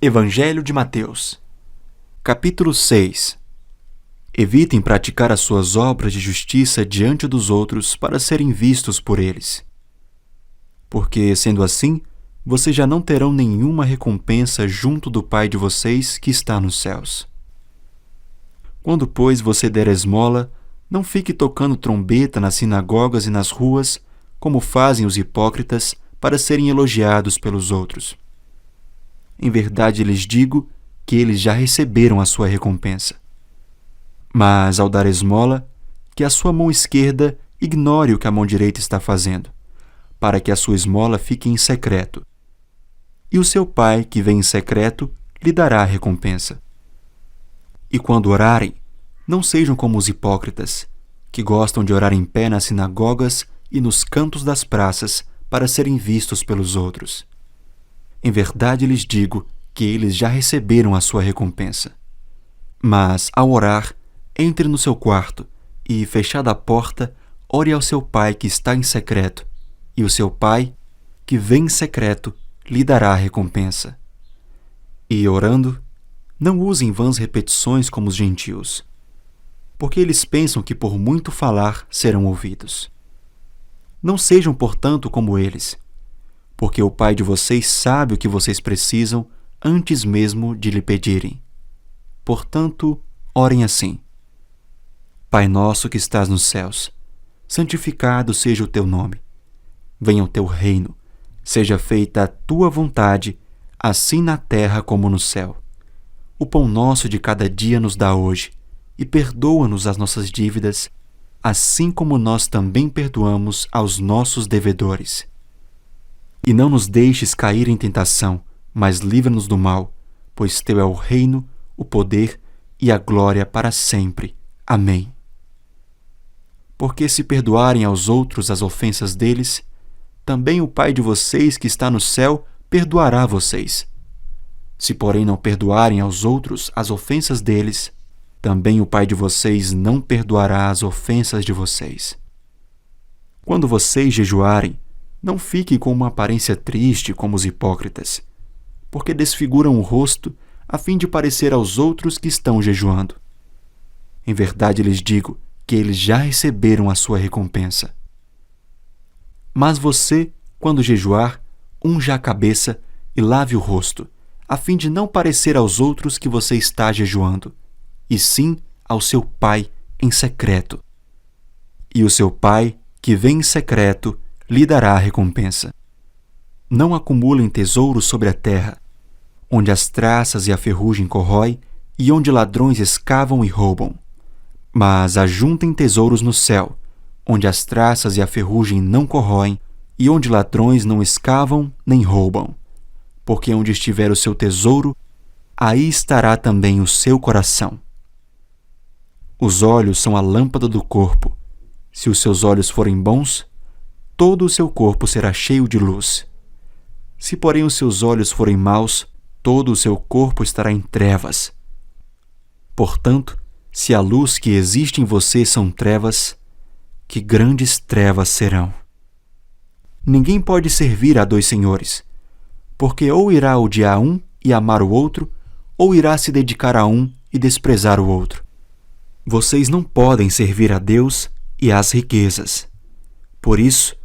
Evangelho de Mateus, capítulo 6. Evitem praticar as suas obras de justiça diante dos outros para serem vistos por eles. Porque, sendo assim, vocês já não terão nenhuma recompensa junto do Pai de vocês que está nos céus. Quando, pois, você der esmola, não fique tocando trombeta nas sinagogas e nas ruas, como fazem os hipócritas, para serem elogiados pelos outros. Em verdade lhes digo que eles já receberam a sua recompensa. Mas, ao dar esmola, que a sua mão esquerda ignore o que a mão direita está fazendo, para que a sua esmola fique em secreto. E o seu Pai, que vem em secreto, lhe dará a recompensa. E quando orarem, não sejam como os hipócritas, que gostam de orar em pé nas sinagogas e nos cantos das praças para serem vistos pelos outros. Em verdade lhes digo que eles já receberam a sua recompensa. Mas, ao orar, entre no seu quarto e, fechada a porta, ore ao seu Pai que está em secreto, e o seu Pai, que vem em secreto, lhe dará a recompensa. E, orando, não usem vãs repetições como os gentios, porque eles pensam que por muito falar serão ouvidos. Não sejam, portanto, como eles, porque o Pai de vocês sabe o que vocês precisam antes mesmo de lhe pedirem. Portanto, orem assim: Pai nosso que estás nos céus, santificado seja o teu nome. Venha o teu reino, seja feita a tua vontade, assim na terra como no céu. O pão nosso de cada dia nos dá hoje, e perdoa-nos as nossas dívidas, assim como nós também perdoamos aos nossos devedores. E não nos deixes cair em tentação, mas livra-nos do mal, pois teu é o reino, o poder e a glória para sempre. Amém. Porque se perdoarem aos outros as ofensas deles, também o Pai de vocês que está no céu perdoará vocês. Se, porém, não perdoarem aos outros as ofensas deles, também o Pai de vocês não perdoará as ofensas de vocês. Quando vocês jejuarem, não fiquem com uma aparência triste como os hipócritas, porque desfiguram o rosto a fim de parecer aos outros que estão jejuando. Em verdade lhes digo que eles já receberam a sua recompensa. Mas você, quando jejuar, unja a cabeça e lave o rosto, a fim de não parecer aos outros que você está jejuando, e sim ao seu Pai em secreto. E o seu Pai, que vem em secreto, lhe dará a recompensa. Não acumulem tesouros sobre a terra, onde as traças e a ferrugem corrói e onde ladrões escavam e roubam. Mas ajuntem tesouros no céu, onde as traças e a ferrugem não corroem e onde ladrões não escavam nem roubam. Porque onde estiver o seu tesouro, aí estará também o seu coração. Os olhos são a lâmpada do corpo. Se os seus olhos forem bons, todo o seu corpo será cheio de luz. Se, porém, os seus olhos forem maus, todo o seu corpo estará em trevas. Portanto, se a luz que existe em você são trevas, que grandes trevas serão. Ninguém pode servir a dois senhores, porque ou irá odiar um e amar o outro, ou irá se dedicar a um e desprezar o outro. Vocês não podem servir a Deus e às riquezas. Por isso,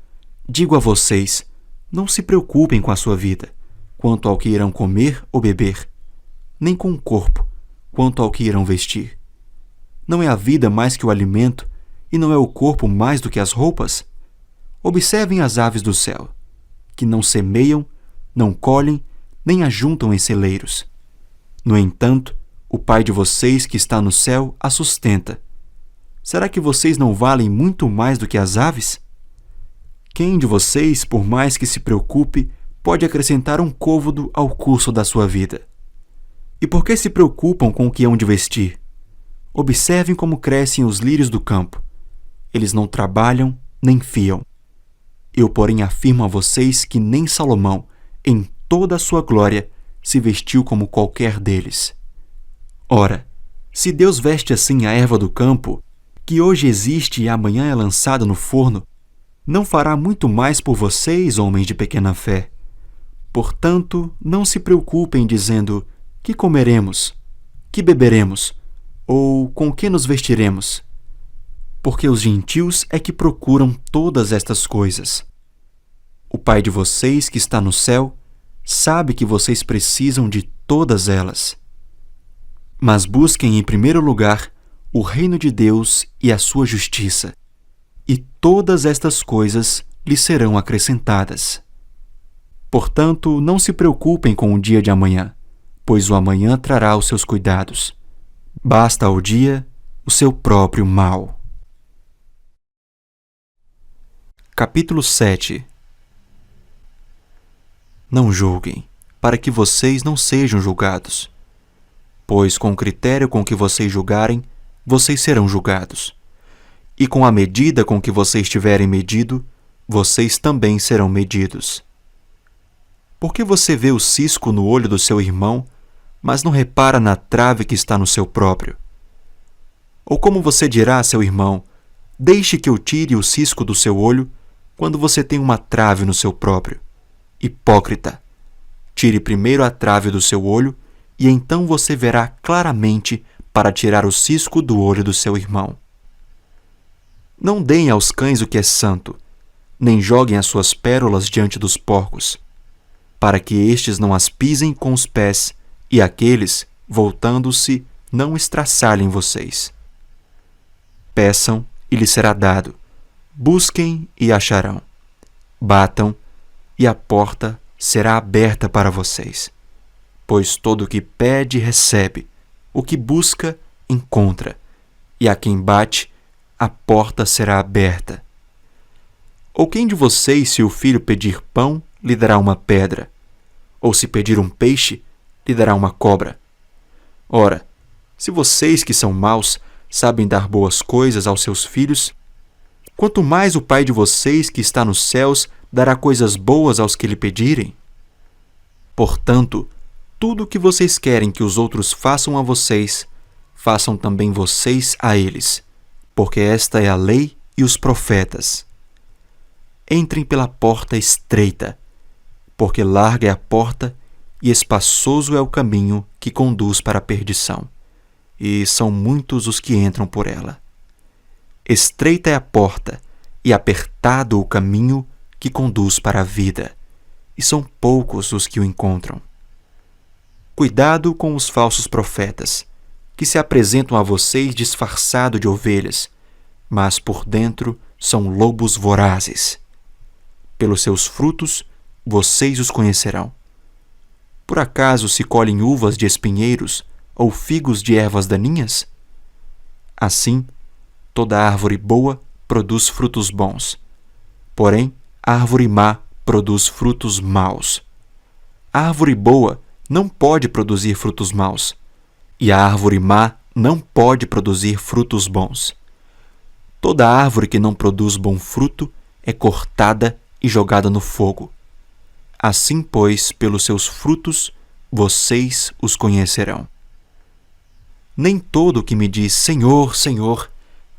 digo a vocês, não se preocupem com a sua vida, quanto ao que irão comer ou beber, nem com o corpo, quanto ao que irão vestir. Não é a vida mais que o alimento, e não é o corpo mais do que as roupas? Observem as aves do céu, que não semeiam, não colhem, nem ajuntam em celeiros. No entanto, o Pai de vocês que está no céu a sustenta. Será que vocês não valem muito mais do que as aves? Quem de vocês, por mais que se preocupe, pode acrescentar um côvado ao curso da sua vida? E por que se preocupam com o que hão de vestir? Observem como crescem os lírios do campo. Eles não trabalham nem fiam. Eu, porém, afirmo a vocês que nem Salomão, em toda a sua glória, se vestiu como qualquer deles. Ora, se Deus veste assim a erva do campo, que hoje existe e amanhã é lançada no forno, não fará muito mais por vocês, homens de pequena fé? Portanto, não se preocupem dizendo: que comeremos? Que beberemos? Ou com que nos vestiremos? Porque os gentios é que procuram todas estas coisas. O Pai de vocês que está no céu sabe que vocês precisam de todas elas. Mas busquem em primeiro lugar o reino de Deus e a sua justiça, e todas estas coisas lhes serão acrescentadas. Portanto, não se preocupem com o dia de amanhã, pois o amanhã trará os seus cuidados. Basta ao dia o seu próprio mal. Capítulo 7. Não julguem, para que vocês não sejam julgados. Pois com o critério com que vocês julgarem, vocês serão julgados. E com a medida com que vocês tiverem medido, vocês também serão medidos. Por que você vê o cisco no olho do seu irmão, mas não repara na trave que está no seu próprio? Ou como você dirá a seu irmão: deixe que eu tire o cisco do seu olho, quando você tem uma trave no seu próprio? Hipócrita! Tire primeiro a trave do seu olho, e então você verá claramente para tirar o cisco do olho do seu irmão. Não deem aos cães o que é santo, nem joguem as suas pérolas diante dos porcos, para que estes não as pisem com os pés, e aqueles, voltando-se, não estraçalhem vocês. Peçam, e lhes será dado. Busquem, e acharão. Batam, e a porta será aberta para vocês. Pois todo o que pede, recebe. O que busca, encontra. E a quem bate, a porta será aberta. Ou quem de vocês, se o filho pedir pão, lhe dará uma pedra? Ou se pedir um peixe, lhe dará uma cobra? Ora, se vocês que são maus sabem dar boas coisas aos seus filhos, quanto mais o Pai de vocês que está nos céus dará coisas boas aos que lhe pedirem? Portanto, tudo o que vocês querem que os outros façam a vocês, façam também vocês a eles, porque esta é a lei e os profetas. Entrem pela porta estreita, porque larga é a porta e espaçoso é o caminho que conduz para a perdição, e são muitos os que entram por ela. Estreita é a porta e apertado o caminho que conduz para a vida, e são poucos os que o encontram. Cuidado com os falsos profetas, que se apresentam a vocês disfarçados de ovelhas, mas por dentro são lobos vorazes. Pelos seus frutos vocês os conhecerão. Por acaso se colhem uvas de espinheiros ou figos de ervas daninhas? Assim, toda árvore boa produz frutos bons, porém a árvore má produz frutos maus. A árvore boa não pode produzir frutos maus, e a árvore má não pode produzir frutos bons. Toda árvore que não produz bom fruto é cortada e jogada no fogo. Assim, pois, pelos seus frutos vocês os conhecerão. Nem todo o que me diz Senhor, Senhor,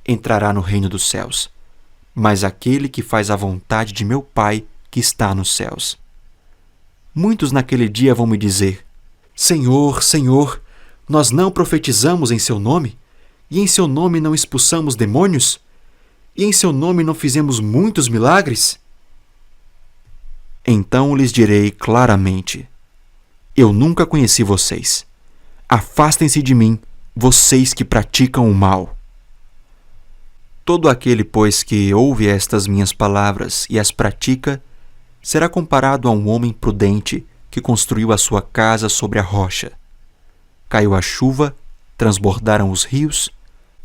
entrará no reino dos céus, mas aquele que faz a vontade de meu Pai que está nos céus. Muitos naquele dia vão me dizer: Senhor, Senhor, nós não profetizamos em seu nome? E em seu nome não expulsamos demônios? E em seu nome não fizemos muitos milagres? Então lhes direi claramente: eu nunca conheci vocês. Afastem-se de mim, vocês que praticam o mal. Todo aquele, pois, que ouve estas minhas palavras e as pratica, será comparado a um homem prudente que construiu a sua casa sobre a rocha. Caiu a chuva, transbordaram os rios,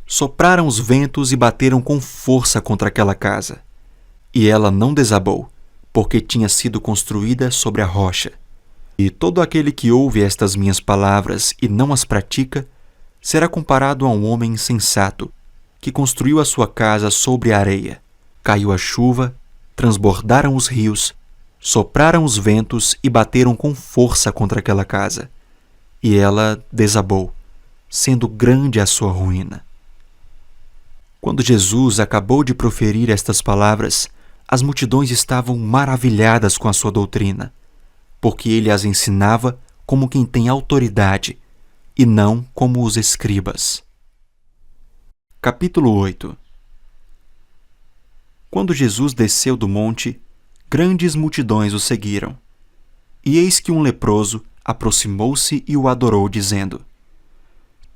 sopraram os ventos e bateram com força contra aquela casa. E ela não desabou, porque tinha sido construída sobre a rocha. E todo aquele que ouve estas minhas palavras e não as pratica, será comparado a um homem insensato, que construiu a sua casa sobre a areia. Caiu a chuva, transbordaram os rios, sopraram os ventos e bateram com força contra aquela casa. E ela desabou, sendo grande a sua ruína. Quando Jesus acabou de proferir estas palavras, as multidões estavam maravilhadas com a sua doutrina, porque ele as ensinava como quem tem autoridade, e não como os escribas. Capítulo 8. Quando Jesus desceu do monte, grandes multidões o seguiram. E eis que um leproso aproximou-se e o adorou, dizendo: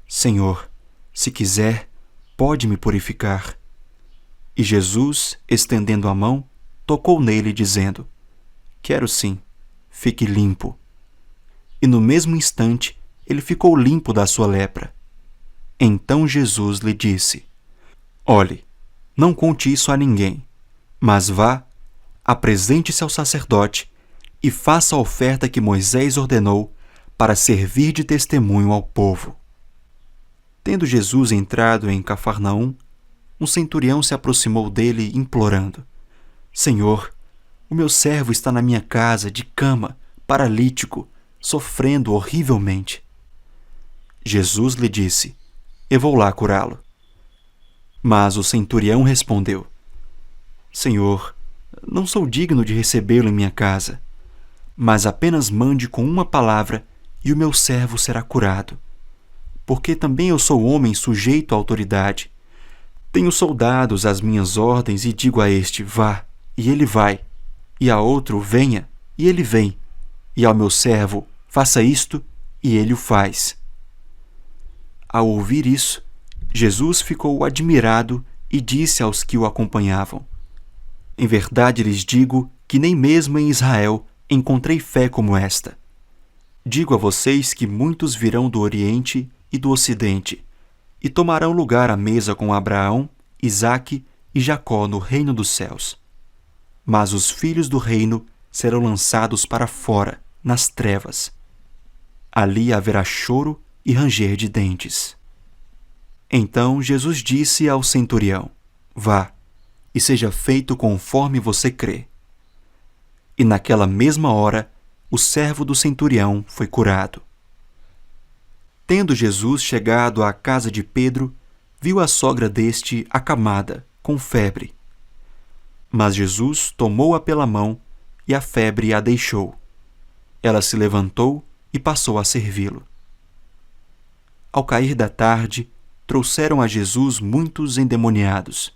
Senhor, se quiser, pode me purificar. E Jesus, estendendo a mão, tocou nele, dizendo: Quero sim, fique limpo. E no mesmo instante ele ficou limpo da sua lepra. Então Jesus lhe disse: Olhe, não conte isso a ninguém, mas vá, apresente-se ao sacerdote e faça a oferta que Moisés ordenou para servir de testemunho ao povo. Tendo Jesus entrado em Cafarnaum, um centurião se aproximou dele, implorando: Senhor, o meu servo está na minha casa, de cama, paralítico, sofrendo horrivelmente. Jesus lhe disse: Eu vou lá curá-lo. Mas o centurião respondeu: Senhor, não sou digno de recebê-lo em minha casa, mas apenas mande com uma palavra e o meu servo será curado. Porque também eu sou homem sujeito à autoridade. Tenho soldados às minhas ordens e digo a este: vá, e ele vai, e a outro: venha, e ele vem, e ao meu servo: faça isto, e ele o faz. Ao ouvir isso, Jesus ficou admirado e disse aos que o acompanhavam: Em verdade lhes digo que nem mesmo em Israel encontrei fé como esta. Digo a vocês que muitos virão do Oriente e do Ocidente e tomarão lugar à mesa com Abraão, Isaque e Jacó no reino dos céus. Mas os filhos do reino serão lançados para fora, nas trevas. Ali haverá choro e ranger de dentes. Então Jesus disse ao centurião: Vá, e seja feito conforme você crê. E naquela mesma hora, o servo do centurião foi curado. Tendo Jesus chegado à casa de Pedro, viu a sogra deste acamada, com febre. Mas Jesus tomou-a pela mão e a febre a deixou. Ela se levantou e passou a servi-lo. Ao cair da tarde, trouxeram a Jesus muitos endemoniados.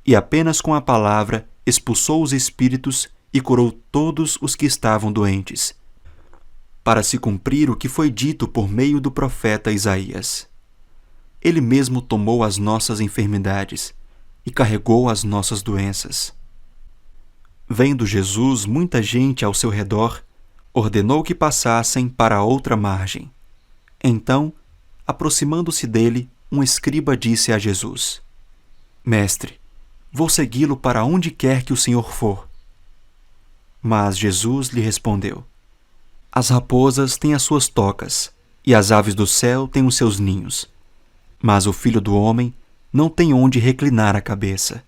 E apenas com a palavra expulsou os espíritos e curou todos os que estavam doentes, para se cumprir o que foi dito por meio do profeta Isaías. Ele mesmo tomou as nossas enfermidades e carregou as nossas doenças. Vendo Jesus muita gente ao seu redor, ordenou que passassem para a outra margem. Então, aproximando-se dele, um escriba disse a Jesus: Mestre, vou segui-lo para onde quer que o Senhor for. Mas Jesus lhe respondeu: As raposas têm as suas tocas, e as aves do céu têm os seus ninhos. Mas o Filho do Homem não tem onde reclinar a cabeça.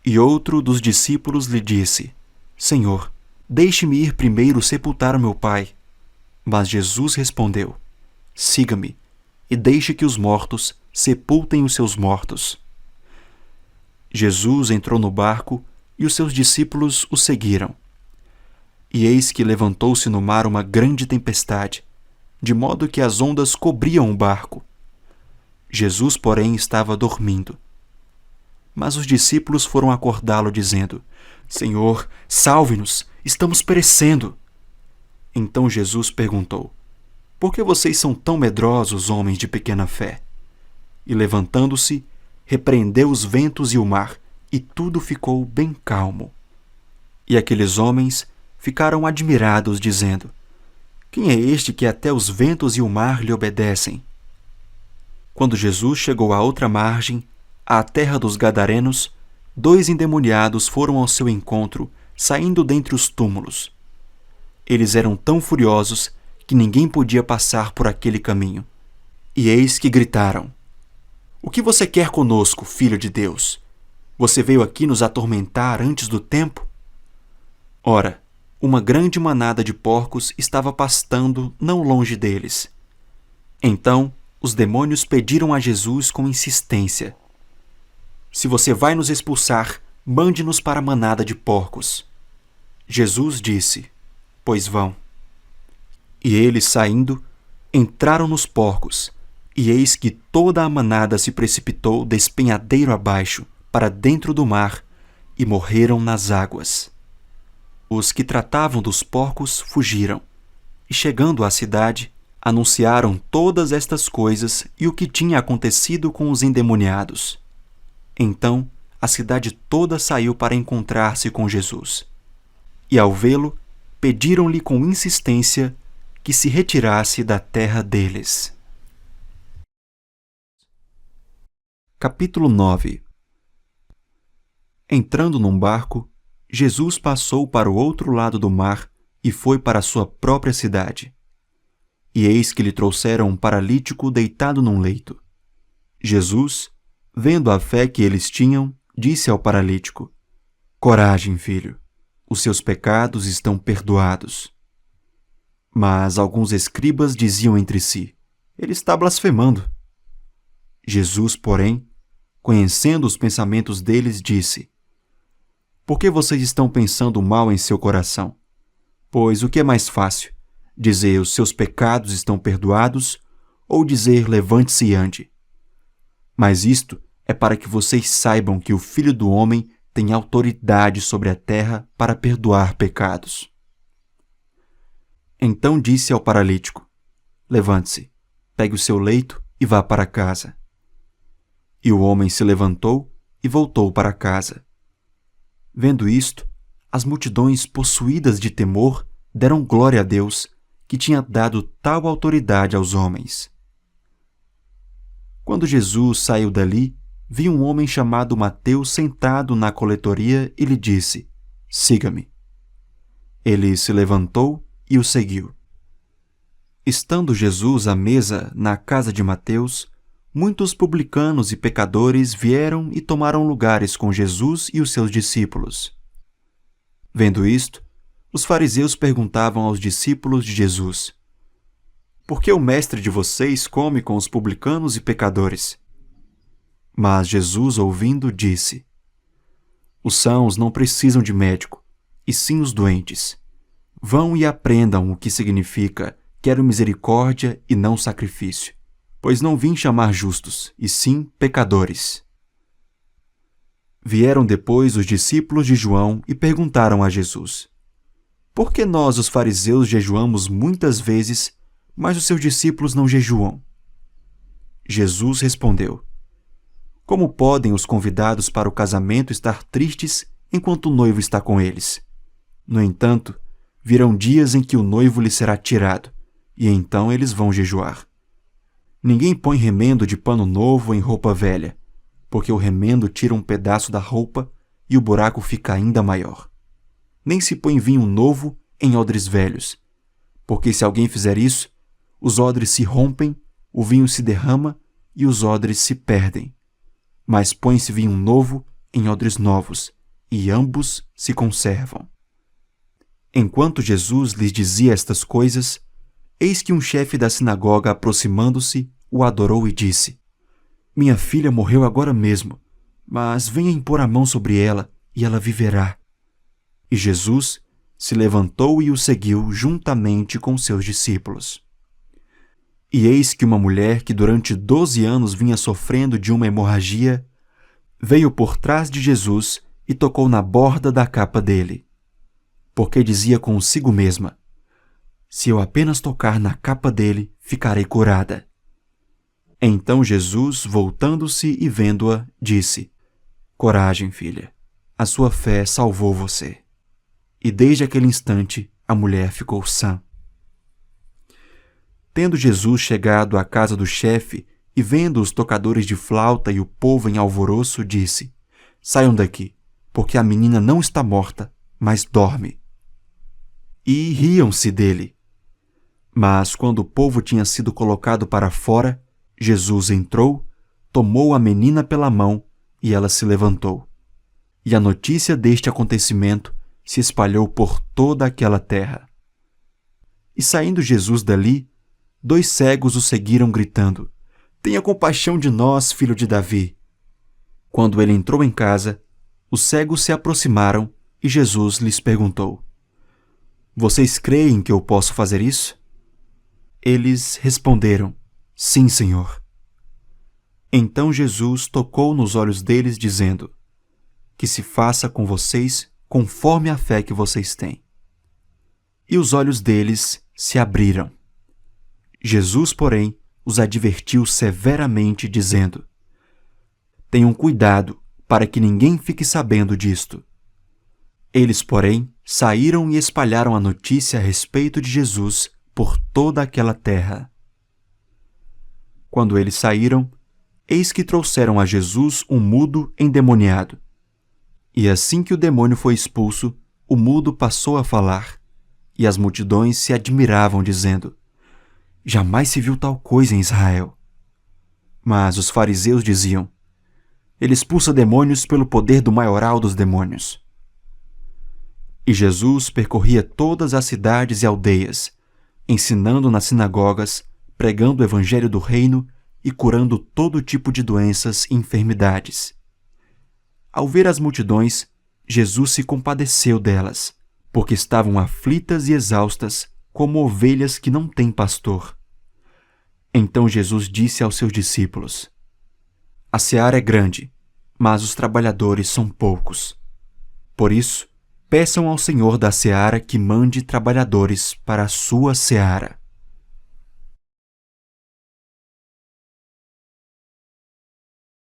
E outro dos discípulos lhe disse: Senhor, deixe-me ir primeiro sepultar o meu pai. Mas Jesus respondeu: Siga-me, e deixe que os mortos sepultem os seus mortos. Jesus entrou no barco, e os seus discípulos o seguiram. E eis que levantou-se no mar uma grande tempestade, de modo que as ondas cobriam o barco. Jesus, porém, estava dormindo. Mas os discípulos foram acordá-lo, dizendo: Senhor, salve-nos, estamos perecendo. Então Jesus perguntou: Por que vocês são tão medrosos, homens de pequena fé? E levantando-se, repreendeu os ventos e o mar, e tudo ficou bem calmo. E aqueles homens ficaram admirados, dizendo: Quem é este que até os ventos e o mar lhe obedecem? Quando Jesus chegou à outra margem, à terra dos Gadarenos, 2 endemoniados foram ao seu encontro, saindo dentre os túmulos. Eles eram tão furiosos que ninguém podia passar por aquele caminho. E eis que gritaram: O que você quer conosco, Filho de Deus? Você veio aqui nos atormentar antes do tempo? Ora, uma grande manada de porcos estava pastando não longe deles. Então, os demônios pediram a Jesus com insistência: Se você vai nos expulsar, mande-nos para a manada de porcos. Jesus disse: pois vão. E eles, saindo, entraram nos porcos, e eis que toda a manada se precipitou despenhadeiro abaixo, para dentro do mar, e morreram nas águas. Os que tratavam dos porcos fugiram, e chegando à cidade, anunciaram todas estas coisas e o que tinha acontecido com os endemoniados. Então, a cidade toda saiu para encontrar-se com Jesus. E ao vê-lo, pediram-lhe com insistência que se retirasse da terra deles. Capítulo 9. Entrando num barco, Jesus passou para o outro lado do mar e foi para a sua própria cidade. E eis que lhe trouxeram um paralítico deitado num leito. Jesus, vendo a fé que eles tinham, disse ao paralítico: Coragem, filho, os seus pecados estão perdoados. Mas alguns escribas diziam entre si: Ele está blasfemando. Jesus, porém, conhecendo os pensamentos deles, disse: Por que vocês estão pensando mal em seu coração? Pois o que é mais fácil, dizer os seus pecados estão perdoados, ou dizer levante-se e ande? Mas isto é para que vocês saibam que o Filho do Homem tem autoridade sobre a terra para perdoar pecados. Então disse ao paralítico: Levante-se, pegue o seu leito e vá para casa. E o homem se levantou e voltou para casa. Vendo isto, as multidões, possuídas de temor, deram glória a Deus, que tinha dado tal autoridade aos homens. Quando Jesus saiu dali, viu um homem chamado Mateus sentado na coletoria e lhe disse: Siga-me. Ele se levantou e o seguiu. Estando Jesus à mesa na casa de Mateus, muitos publicanos e pecadores vieram e tomaram lugares com Jesus e os seus discípulos. Vendo isto, os fariseus perguntavam aos discípulos de Jesus: Por que o mestre de vocês come com os publicanos e pecadores? Mas Jesus, ouvindo, disse: Os sãos não precisam de médico, e sim os doentes. Vão e aprendam o que significa quero misericórdia e não sacrifício, pois não vim chamar justos, e sim pecadores. Vieram depois os discípulos de João e perguntaram a Jesus: Por que nós, os fariseus, jejuamos muitas vezes, mas os seus discípulos não jejuam? Jesus respondeu: Como podem os convidados para o casamento estar tristes enquanto o noivo está com eles? No entanto, virão dias em que o noivo lhes será tirado, e então eles vão jejuar. Ninguém põe remendo de pano novo em roupa velha, porque o remendo tira um pedaço da roupa e o buraco fica ainda maior. Nem se põe vinho novo em odres velhos, porque se alguém fizer isso, os odres se rompem, o vinho se derrama e os odres se perdem. Mas põe-se vinho novo em odres novos, e ambos se conservam. Enquanto Jesus lhes dizia estas coisas, eis que um chefe da sinagoga, aproximando-se, o adorou e disse: Minha filha morreu agora mesmo, mas venha impor a mão sobre ela, e ela viverá. E Jesus se levantou e o seguiu juntamente com seus discípulos. E eis que uma mulher que durante 12 anos vinha sofrendo de uma hemorragia, veio por trás de Jesus e tocou na borda da capa dele, porque dizia consigo mesma: Se eu apenas tocar na capa dele, ficarei curada. Então Jesus, voltando-se e vendo-a, disse: Coragem, filha, a sua fé salvou você. E desde aquele instante a mulher ficou sã. Tendo Jesus chegado à casa do chefe e vendo os tocadores de flauta e o povo em alvoroço, disse: Saiam daqui, porque a menina não está morta, mas dorme. E riam-se dele. Mas quando o povo tinha sido colocado para fora, Jesus entrou, tomou a menina pela mão e ela se levantou. E a notícia deste acontecimento se espalhou por toda aquela terra. E saindo Jesus dali, 2 cegos o seguiram gritando: Tenha compaixão de nós, filho de Davi. Quando ele entrou em casa, os cegos se aproximaram e Jesus lhes perguntou: Vocês creem que eu posso fazer isso? Eles responderam: Sim, Senhor. Então Jesus tocou nos olhos deles, dizendo: Que se faça com vocês conforme a fé que vocês têm. E os olhos deles se abriram. Jesus, porém, os advertiu severamente, dizendo: Tenham cuidado para que ninguém fique sabendo disto. Eles, porém, saíram e espalharam a notícia a respeito de Jesus por toda aquela terra. Quando eles saíram, eis que trouxeram a Jesus um mudo endemoniado. E assim que o demônio foi expulso, o mudo passou a falar, e as multidões se admiravam, dizendo: Jamais se viu tal coisa em Israel. Mas os fariseus diziam: Ele expulsa demônios pelo poder do maioral dos demônios. E Jesus percorria todas as cidades e aldeias, ensinando nas sinagogas, pregando o evangelho do reino e curando todo tipo de doenças e enfermidades. Ao ver as multidões, Jesus se compadeceu delas, porque estavam aflitas e exaustas, como ovelhas que não têm pastor. Então Jesus disse aos seus discípulos: A seara é grande, mas os trabalhadores são poucos. Por isso, peçam ao Senhor da seara que mande trabalhadores para a sua seara.